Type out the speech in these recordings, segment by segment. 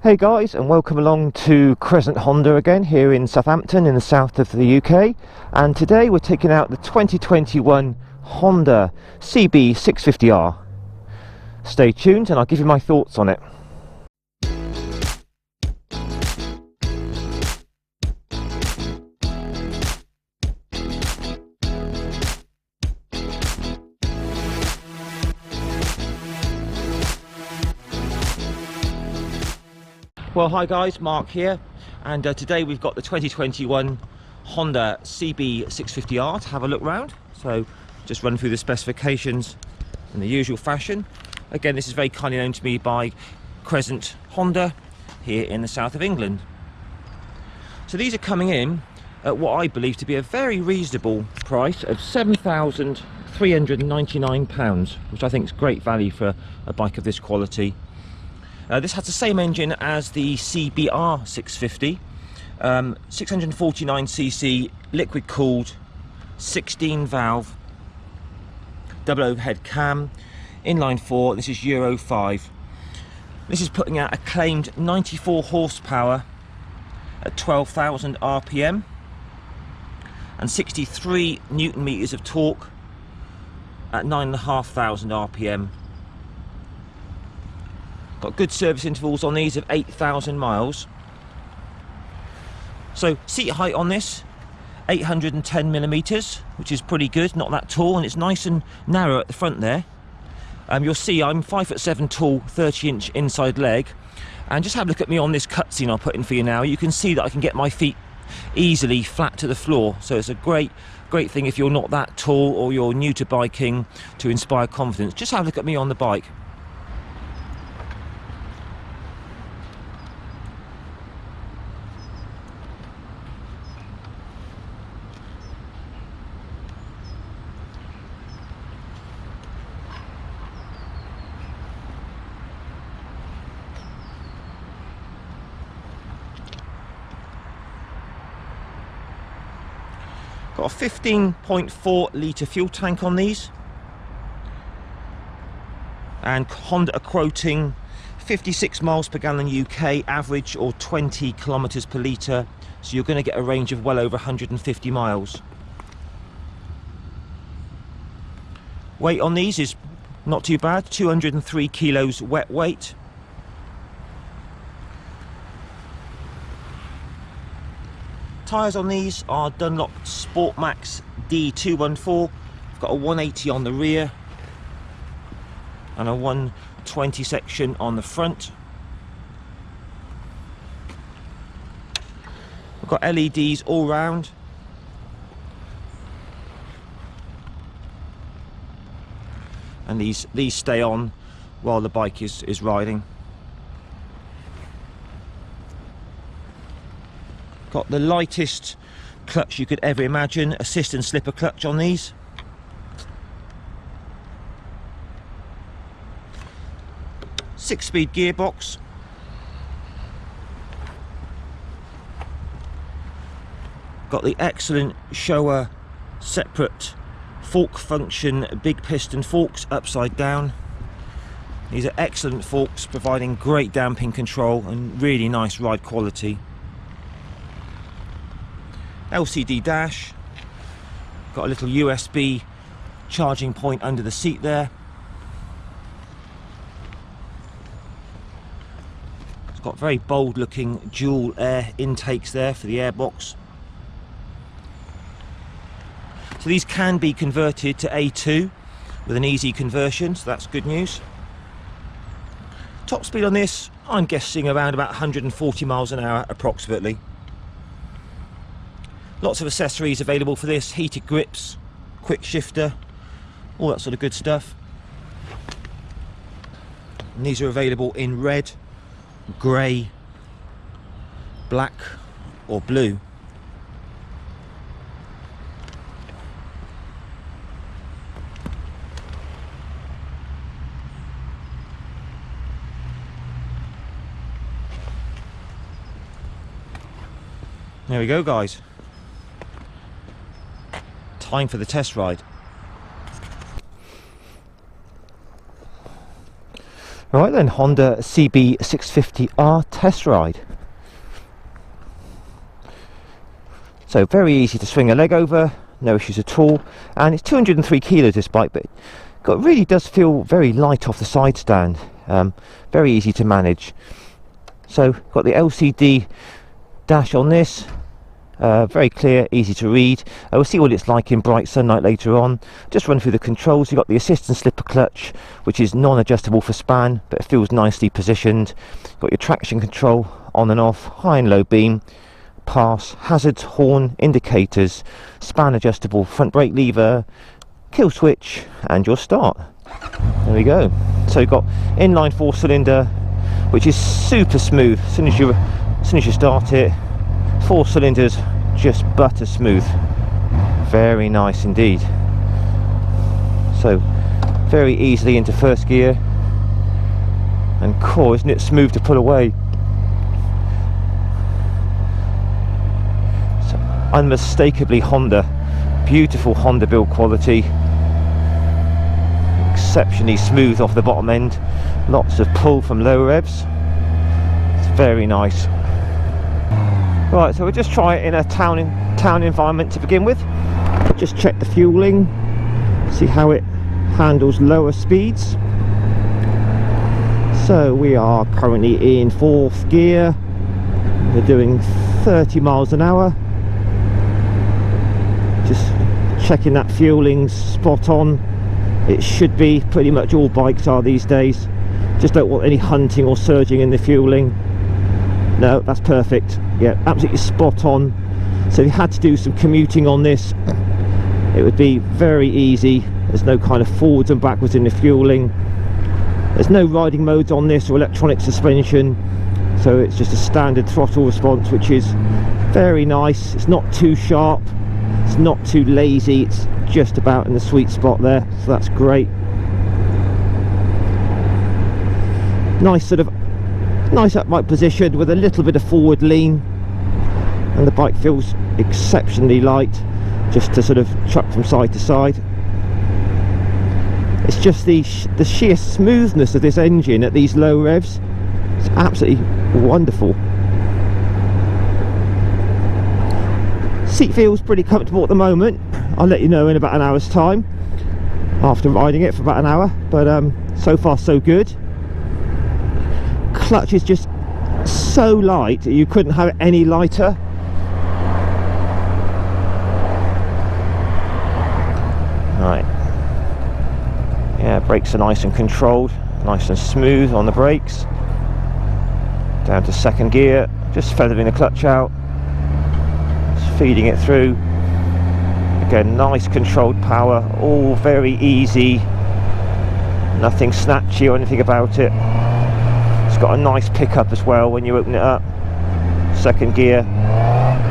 Hey guys, and welcome along to Crescent Honda again here in Southampton in the south of the UK. And today we're taking out the 2021 Honda CB650R. Stay tuned and I'll give you my thoughts on it. Well, hi guys, Mark here, and today we've got the 2021 Honda CB650R to have a look round. So just run through the specifications in the usual fashion. Again, this is very kindly known to me by Crescent Honda here in the south of England. So these are coming in at what I believe to be a very reasonable price of £7,399, which I think is great value for a bike of this quality. This has the same engine as the CBR650, 649cc, liquid cooled, 16 valve, double overhead cam, inline 4. This is Euro 5. This is putting out a claimed 94 horsepower at 12,000 RPM and 63 Newton meters of torque at 9,500 RPM. Got good service intervals on these of 8,000 miles. So seat height on this 810mm, which is pretty good, not that tall, and it's nice and narrow at the front there. You'll see I'm 5'7" tall, 30-inch inside leg, and just have a look at me on this cutscene I'll put in for you now. You can see that I can get my feet easily flat to the floor, so it's a great thing if you're not that tall or you're new to biking, to inspire confidence. Just have a look at me on the bike. Got a 15.4 litre fuel tank on these, and Honda are quoting 56 miles per gallon UK average, or 20 kilometres per litre, so you're going to get a range of well over 150 miles. Weight on these is not too bad, 203 kilos wet weight. Tyres on these are Dunlop Sport Max D214. I've got a 180 on the rear and a 120 section on the front. I've got LEDs all round. And these stay on while the bike is riding. Got the lightest clutch you could ever imagine, assist and slipper clutch on these. Six-speed gearbox. Got the excellent Showa separate fork function big piston forks upside down. These are excellent forks, providing great damping control and really nice ride quality. LCD dash, got a little USB charging point under the seat there. It's got very bold looking dual air intakes there for the airbox. So these can be converted to A2 with an easy conversion, so that's good news. Top speed on this, I'm guessing around about 140 miles an hour approximately. Lots of accessories available for this, heated grips, quick shifter, all that sort of good stuff. And these are available in red, grey, black or blue. There we go guys. Time for the test ride. Right then, Honda CB650R test ride. So very easy to swing a leg over, no issues at all, and it's 203 kilos this bike, but it really does feel very light off the side stand. Very easy to manage. So got the LCD dash on this, very clear, easy to read. We'll see what it's like in bright sunlight later on. Just run through the controls. You've got the assist and slipper clutch, which is non-adjustable for span, but it feels nicely positioned. Got your traction control on and off, high and low beam, pass, hazards, horn, indicators, span adjustable, front brake lever, kill switch, and your start. There we go. So you've got inline 4-cylinder, which is super smooth. As soon as you start it, 4 cylinders, just butter smooth. Very nice indeed. So very easily into first gear, and cool, isn't it smooth to pull away? So unmistakably Honda. Beautiful Honda build quality. Exceptionally smooth off the bottom end. Lots of pull from low revs. It's very nice. Right, so we'll just try it in a town environment to begin with. Just check the fueling, see how it handles lower speeds. So we are currently in 4th gear. We're doing 30 miles an hour. Just checking that fueling's spot on. It should be. Pretty much all bikes are these days. Just don't want any hunting or surging in the fueling. No, that's perfect. Yeah, absolutely spot on. So if you had to do some commuting on this, it would be very easy. There's no kind of forwards and backwards in the fueling. There's no riding modes on this or electronic suspension, so it's just a standard throttle response, which is very nice. It's not too sharp, it's not too lazy, it's just about in the sweet spot there, so that's great. Nice sort of nice upright position with a little bit of forward lean, and the bike feels exceptionally light, just to sort of chuck from side to side. It's just the sheer smoothness of this engine at these low revs. It's absolutely wonderful. Seat feels pretty comfortable at the moment. I'll let you know in about an hour's time after riding it for about an hour, but so far so good. Clutch is just so light, you couldn't have it any lighter. Right, yeah, brakes are nice and controlled, nice and smooth on the brakes. Down to 2nd gear, just feathering the clutch out, just feeding it through. Again, nice controlled power, all very easy, nothing snatchy or anything about it. It's got a nice pickup as well when you open it up. 2nd gear,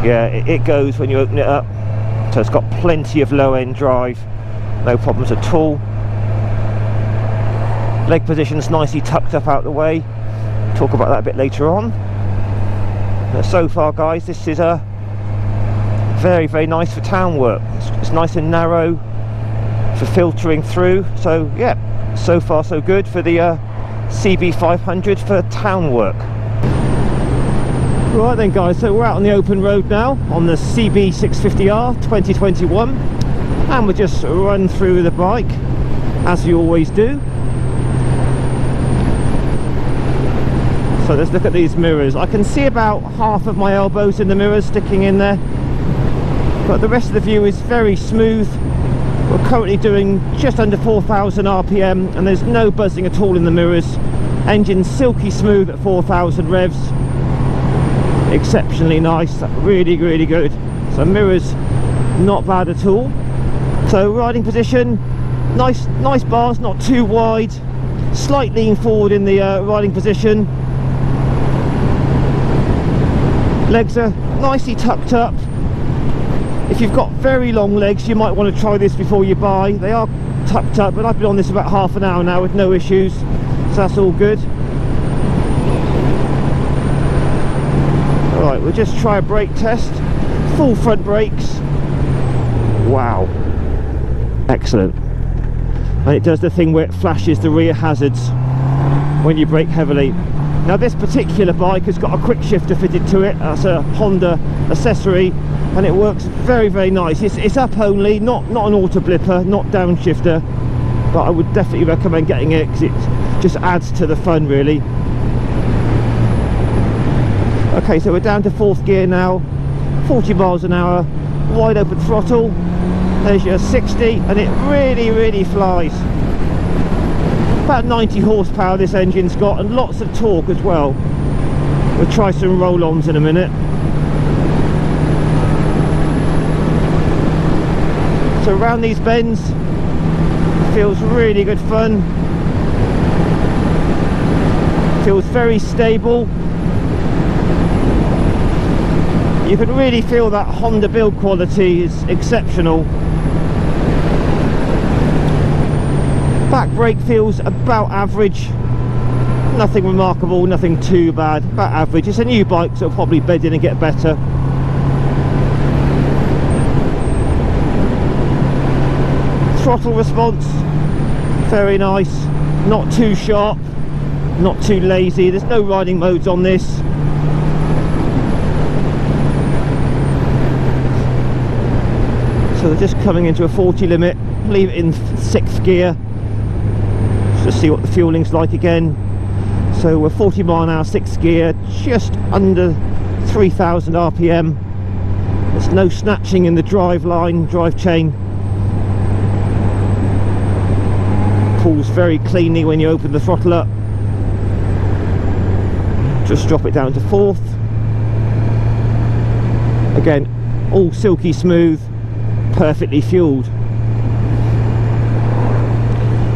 yeah, it goes when you open it up. So it's got plenty of low end drive, no problems at all. Leg position's nicely tucked up out the way. Talk about that a bit later on. But so far, guys, this is very, very nice for town work. It's nice and narrow for filtering through. So yeah, so far so good for the CB500 for town work. Right then, guys, so we're out on the open road now on the CB650R 2021, and we'll just run through the bike as we always do. So let's look at these mirrors. I can see about half of my elbows in the mirrors sticking in there, but the rest of the view is very smooth. We're currently doing just under 4,000 RPM and there's no buzzing at all in the mirrors. Engine silky smooth at 4,000 revs. Exceptionally nice, really, really good. So mirrors, not bad at all. So riding position, nice bars, not too wide. Slight lean forward in the riding position. Legs are nicely tucked up. If you've got very long legs, you might want to try this before you buy. They are tucked up, but I've been on this about half an hour now with no issues, so that's all good. Alright, we'll just try a brake test. Full front brakes. Wow. Excellent. And it does the thing where it flashes the rear hazards. when you brake heavily. Now this particular bike has got a quick shifter fitted to it. That's a Honda accessory, and it works very, very nice. It's up only, not an auto blipper, not downshifter, but I would definitely recommend getting it because it just adds to the fun, really. Okay, so we're down to 4th gear now, 40 miles an hour, wide open throttle. There's your 60, and it really, really flies. About 90 horsepower this engine's got, and lots of torque as well. We'll try some roll-ons in a minute. So around these bends, feels really good fun. Feels very stable. You can really feel that Honda build quality is exceptional. Back brake feels about average. Nothing remarkable, nothing too bad, about average. It's a new bike, so it'll probably bed in and get better. Throttle response, very nice. Not too sharp, not too lazy. There's no riding modes on this. So they're just coming into a 40 limit, leave it in 6th gear, just to see what the fueling's like again. So we're 40 mile an hour, 6th gear, just under 3,000 RPM. There's no snatching in the drive chain. Pulls very cleanly when you open the throttle up. Just drop it down to 4th. Again, all silky smooth, perfectly fueled.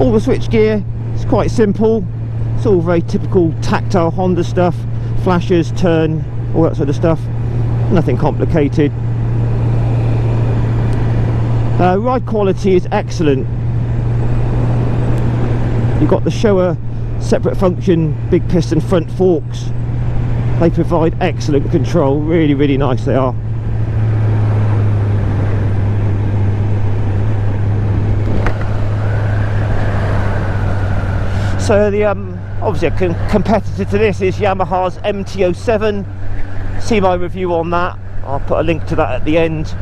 All the switch gear is quite simple. It's all very typical tactile Honda stuff, flashers, turn, all that sort of stuff. Nothing complicated. Ride quality is excellent. You've got the Showa separate function big piston front forks. They provide excellent control, really, really nice they are. So the obviously a competitor to this is Yamaha's MT-07. See my review on that. I'll put a link to that at the end.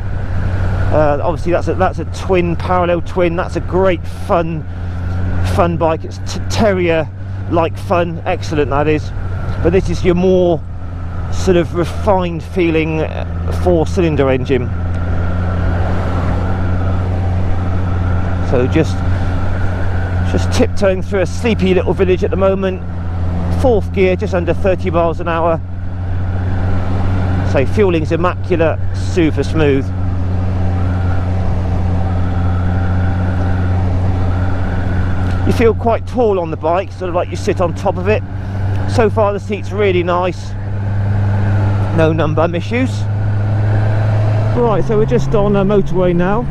Obviously that's a twin, parallel twin. That's a great fun bike. It's terrier like fun, excellent that is. But this is your more sort of refined feeling 4-cylinder engine. So just tiptoeing through a sleepy little village at the moment. 4th gear, just under 30 miles an hour. So fueling's immaculate, super smooth. You feel quite tall on the bike, sort of like you sit on top of it. So far the seat's really nice. No num-bum issues. Right, so we're just on a motorway now.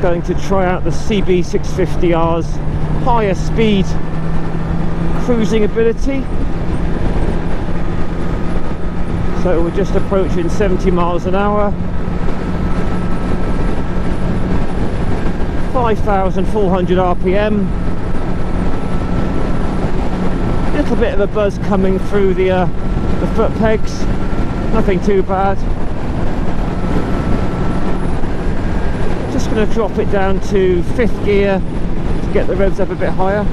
Going to try out the CB650R's higher speed cruising ability. So we're just approaching 70 miles an hour. 5,400 RPM. Little bit of a buzz coming through the foot pegs. Nothing too bad. Just going to drop it down to 5th gear to get the revs up a bit higher.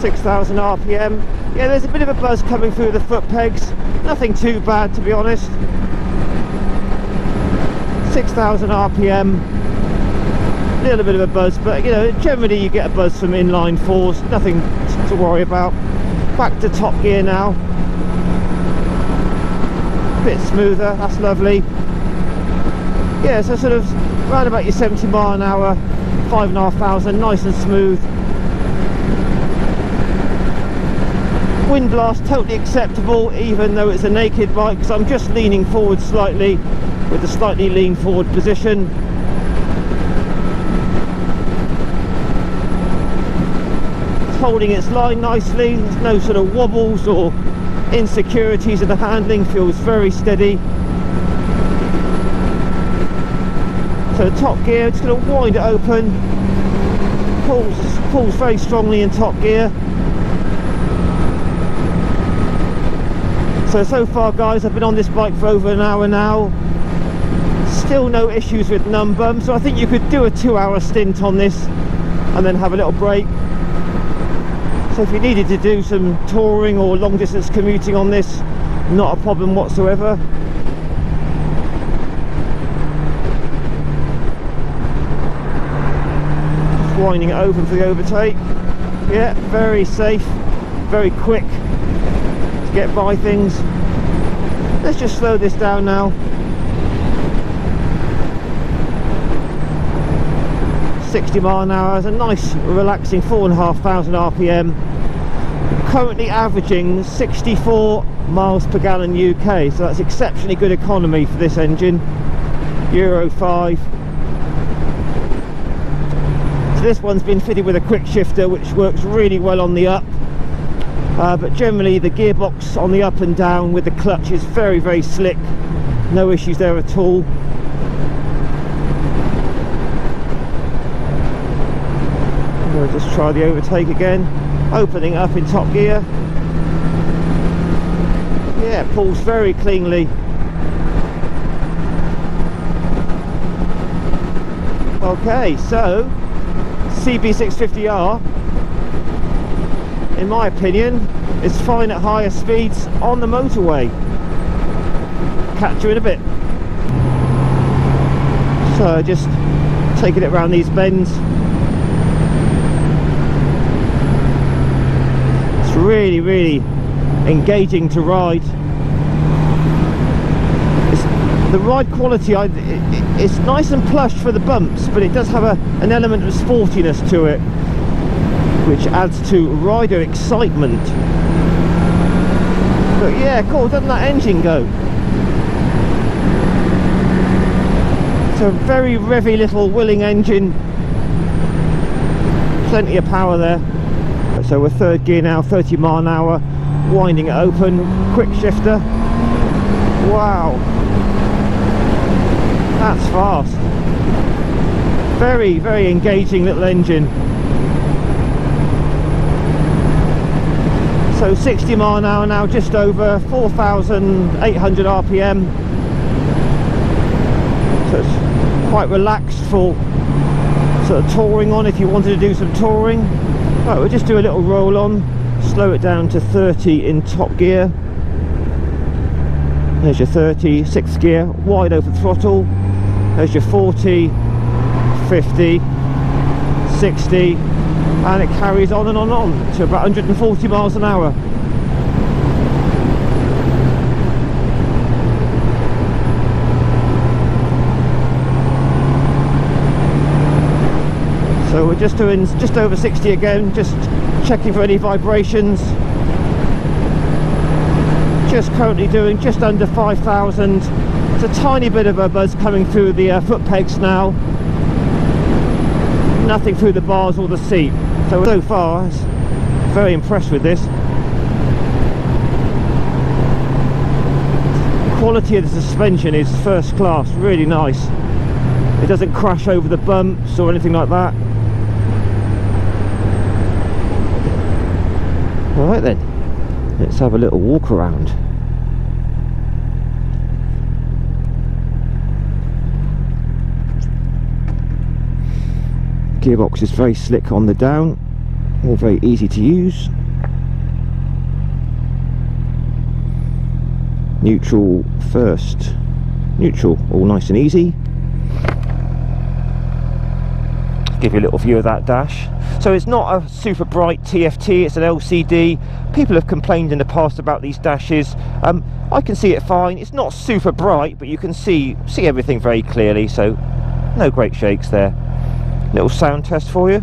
.6,000 RPM. Yeah, there's a bit of a buzz coming through the foot pegs. Nothing too bad, to be honest. 6,000 RPM. A little bit of a buzz, but you know, generally you get a buzz from inline fours. Nothing to worry about. Back to top gear now. Bit smoother, that's lovely. Yeah, so sort of round about your 70 mile an hour, 5,500, nice and smooth. Wind blast totally acceptable, even though it's a naked bike, because I'm just leaning forward slightly with a slightly lean forward position. It's holding its line nicely. There's no sort of wobbles or insecurities in the handling. Feels very steady. So top gear, just going to wind it open. Pulls very strongly in top gear. So far guys, I've been on this bike for over an hour now. Still no issues with num bumps, so I think you could do a 2-hour stint on this and then have a little break. So if you needed to do some touring or long distance commuting on this, not a problem whatsoever. Just winding it open for the overtake. Yeah, very safe, very quick to get by things. Let's just slow this down now. 60 mile an hour is a nice relaxing 4,500 RPM. Currently averaging 64 miles per gallon UK, so that's exceptionally good economy for this engine. Euro 5. So this one's been fitted with a quick shifter which works really well on the up, but generally the gearbox on the up and down with the clutch is very slick, no issues there at all. We'll just try the overtake again, opening up in top gear. Yeah, pulls very cleanly. Okay, so CB650R, in my opinion, is fine at higher speeds on the motorway. Catch you in a bit. So just taking it around these bends. It's really engaging to ride. The ride quality, it's nice and plush for the bumps, but it does have an element of sportiness to it, which adds to rider excitement. But yeah, cool, doesn't that engine go? It's a very revvy little willing engine, plenty of power there. So we're third gear now, 30 mile an hour, winding it open, quick shifter. Wow, that's fast. Very engaging little engine. So 60 mile an hour now, just over 4,800 RPM. So it's quite relaxed for sort of touring on if you wanted to do some touring. Right, we'll just do a little roll on, slow it down to 30 in top gear. There's your 30, 6th gear, wide open throttle. There's your 40, 50, 60, and it carries on and on to about 140 miles an hour. So we're just doing just over 60 again, just checking for any vibrations. Just currently doing just under 5,000. It's a tiny bit of a buzz coming through the foot pegs now. Nothing through the bars or the seat. So far, very impressed with this. The quality of the suspension is first class, really nice. It doesn't crash over the bumps or anything like that. Alright then, let's have a little walk around. Gearbox is very slick on the down, all very easy to use. Neutral first, neutral, all nice and easy. Give you a little view of that dash. So it's not a super bright TFT, it's an LCD. People have complained in the past about these dashes. I can see it fine. It's not super bright, but you can see everything very clearly, so no great shakes there. Little sound test for you.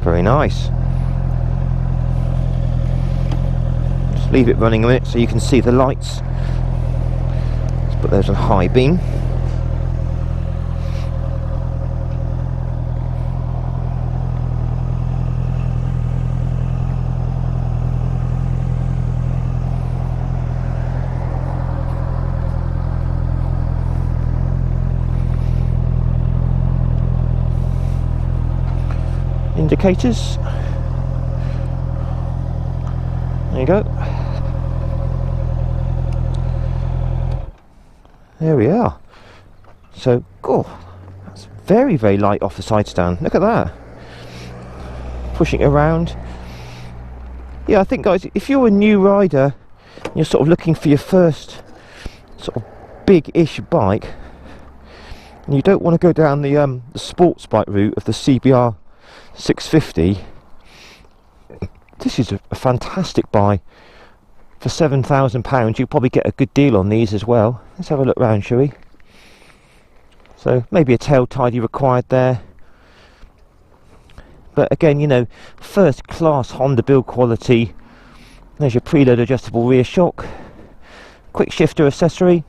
Very nice. Just leave it running a minute so you can see the lights. Let's put those on high beam. indicators. There you go. There we are. So, oh, that's very, very light off the side stand. Look at that. Pushing it around. Yeah, I think, guys, if you're a new rider, you're sort of looking for your first sort of big-ish bike, and you don't want to go down the sports bike route of the CB650R, this is a fantastic buy. For £7,000, you'll probably get a good deal on these as well. Let's have a look round, shall we? So maybe a tail tidy required there. But again, you know, first class Honda build quality. There's your preload adjustable rear shock. Quick shifter accessory.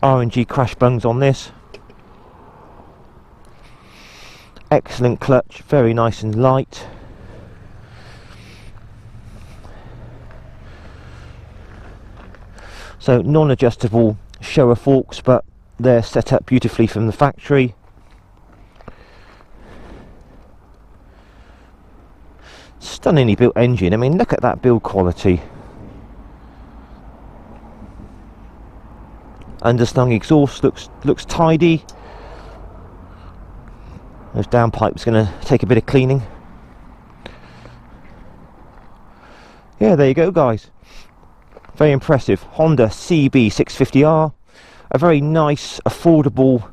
R&G crash bungs on this. Excellent clutch, very nice and light. So non-adjustable shower forks, but they're set up beautifully from the factory. Stunningly built engine. I mean, look at that build quality. Underslung exhaust looks tidy. Those downpipes going to take a bit of cleaning. Yeah, there you go, guys. Very impressive Honda CB650R, a very nice, affordable,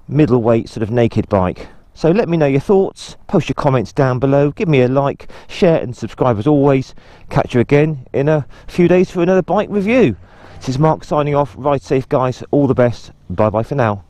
middleweight sort of naked bike. So let me know your thoughts, post your comments down below, give me a like, share and subscribe as always. Catch you again in a few days for another bike review. This is Mark signing off. Ride safe, guys. All the best. Bye bye for now.